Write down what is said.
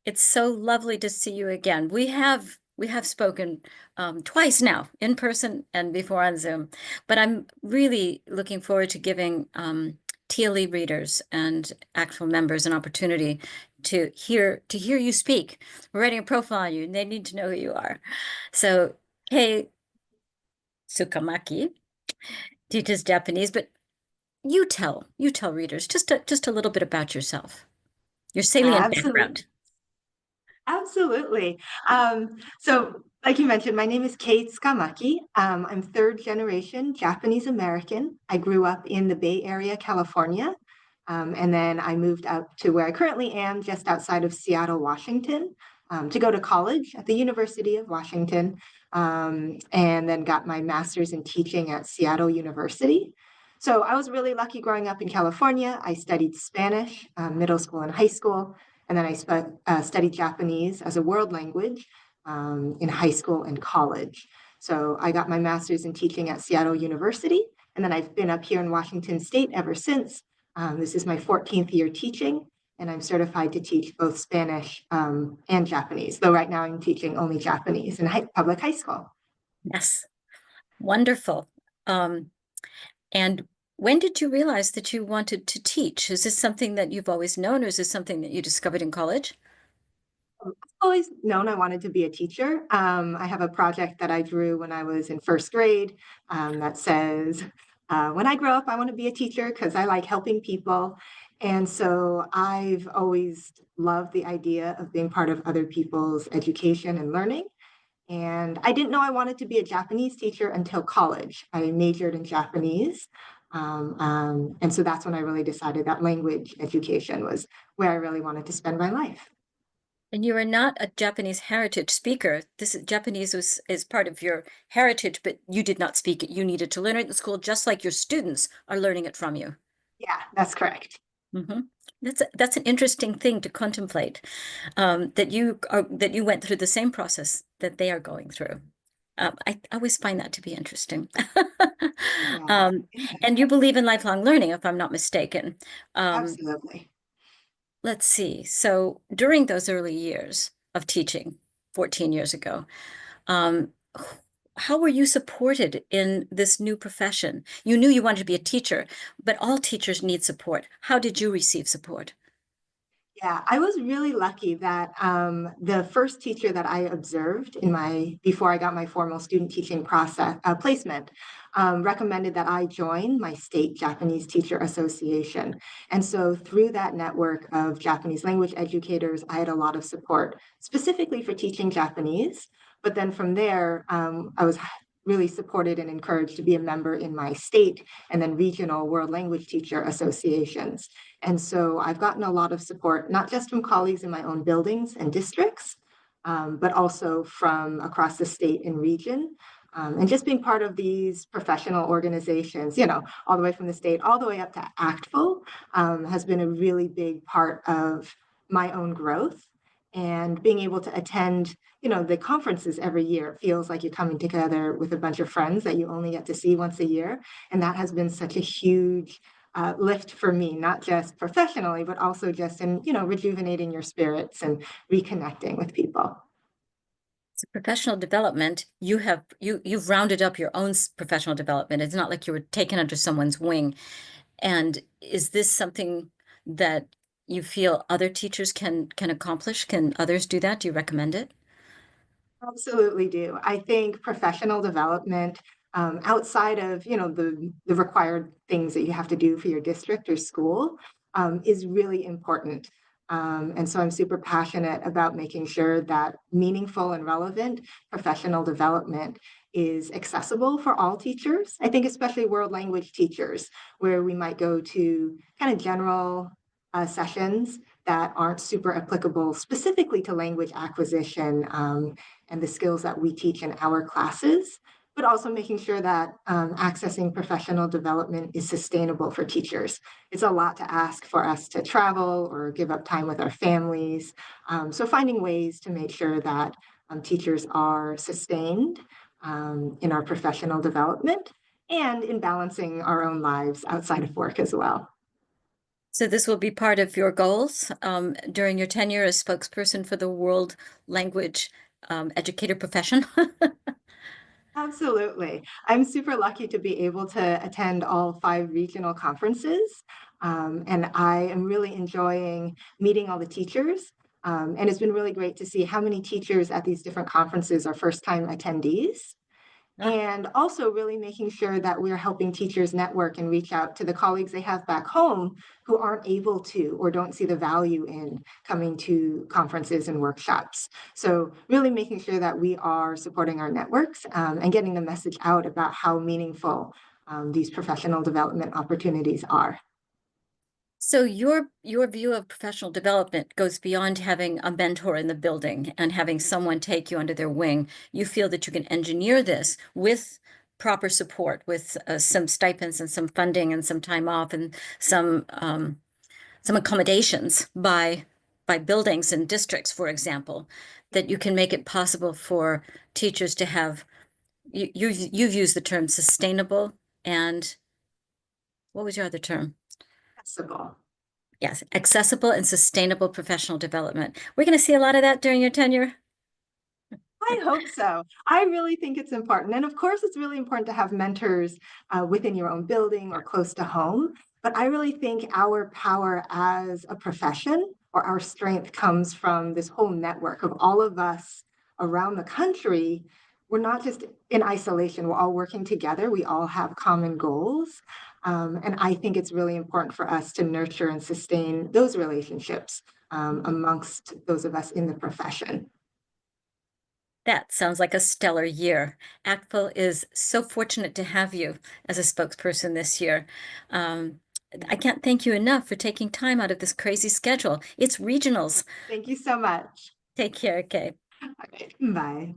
It's so lovely to see you again. We have spoken twice now, in person and before on Zoom. But I'm really looking forward to giving TLE readers and actual members an opportunity to hear you speak. We're writing a profile on you, and they need to know who you are. So Kei Tsukamaki teaches Japanese, but you tell readers just a little bit about yourself, your salient Absolutely. background. Absolutely. So, like you mentioned, my name is Kei Tsukamaki. I'm third generation Japanese American. I grew up in the Bay Area, California. And then I moved up to where I currently am, just outside of Seattle, Washington, to go to college at the University of Washington, and then got my master's in teaching at Seattle University. So I was really lucky growing up in California. I studied Spanish, middle school and high school. And then I studied Japanese as a world language in high school and college. So I got my master's in teaching at Seattle University. And then I've been up here in Washington State ever since. This is my 14th year teaching, and I'm certified to teach both Spanish and Japanese, though right now I'm teaching only Japanese in public high school. Yes, wonderful. Um, and when did you realize that you wanted to teach? Is this something that you've always known, or is this something that you discovered in college? I've always known I wanted to be a teacher. I have a project that I drew when I was in first grade that says, when I grow up, I want to be a teacher because I like helping people. And so I've always loved the idea of being part of other people's education and learning. And I didn't know I wanted to be a Japanese teacher until college. I majored in Japanese. And so that's when I really decided that language education was where I really wanted to spend my life. And you are not a Japanese heritage speaker. Japanese is part of your heritage, but you did not speak it. You needed to learn it in school, just like your students are learning it from you. Yeah, that's correct. Hmm. That's an interesting thing to contemplate, that you went through the same process that they are going through. I always find that to be interesting. Yeah, Um, yeah, and you believe in lifelong learning, if I'm not mistaken. Um, absolutely. let's see. So during those early years of teaching, 14 years ago, um, how were you supported in this new profession? You knew you wanted to be a teacher, but all teachers need support. How did you receive support? Yeah, I was really lucky that the first teacher that I observed in my before I got my formal student teaching process placement recommended that I join my state Japanese Teacher Association. And so through that network of Japanese language educators, I had a lot of support specifically for teaching Japanese. But then from there, I was really supported and encouraged to be a member in my state and then regional world language teacher associations. And so I've gotten a lot of support, not just from colleagues in my own buildings and districts, but also from across the state and region. And just being part of these professional organizations, all the way from the state, all the way up to ACTFL, has been a really big part of my own growth. And being able to attend, the conferences every year feels like you're coming together with a bunch of friends that you only get to see once a year. And that has been such a huge lift for me, not just professionally, but also just in, rejuvenating your spirits and reconnecting with people. So professional development, you've rounded up your own professional development. It's not like you were taken under someone's wing. And is this something that you feel other teachers can accomplish? Can others do that? Do you recommend it? Absolutely do. I think professional development outside of, the required things that you have to do for your district or school is really important. And so I'm super passionate about making sure that meaningful and relevant professional development is accessible for all teachers. I think especially world language teachers, where we might go to kind of general sessions that aren't super applicable specifically to language acquisition and the skills that we teach in our classes, but also making sure that accessing professional development is sustainable for teachers. It's a lot to ask for us to travel or give up time with our families. So finding ways to make sure that teachers are sustained in our professional development and in balancing our own lives outside of work as well. So this will be part of your goals during your tenure as spokesperson for the world language educator profession. Absolutely. I'm super lucky to be able to attend all 5 regional conferences. And I am really enjoying meeting all the teachers. And it's been really great to see how many teachers at these different conferences are first-time attendees. Ah, And also really making sure that we're helping teachers network and reach out to the colleagues they have back home who aren't able to or don't see the value in coming to conferences and workshops. So really making sure that we are supporting our networks and getting the message out about how meaningful these professional development opportunities are. so your view of professional development goes beyond having a mentor in the building and having someone take you under their wing. You feel that you can engineer this with proper support, with some stipends and some funding and some time off and some accommodations by buildings and districts, for example, that you can make it possible for teachers to have you've used the term sustainable and what was your other term? Accessible. Yes, accessible and sustainable professional development. We're going to see a lot of that during your tenure. I hope so. I really think it's important. And of course, it's really important to have mentors within your own building or close to home. But I really think our power as a profession or our strength comes from this whole network of all of us around the country. We're not just in isolation, we're all working together. We all have common goals. And I think it's really important for us to nurture and sustain those relationships amongst those of us in the profession. That sounds like a stellar year. ACTFL is so fortunate to have you as a spokesperson this year. Um, I can't thank you enough for taking time out of this crazy schedule. It's regionals. Thank you so much. Take care, Kay. Okay, bye.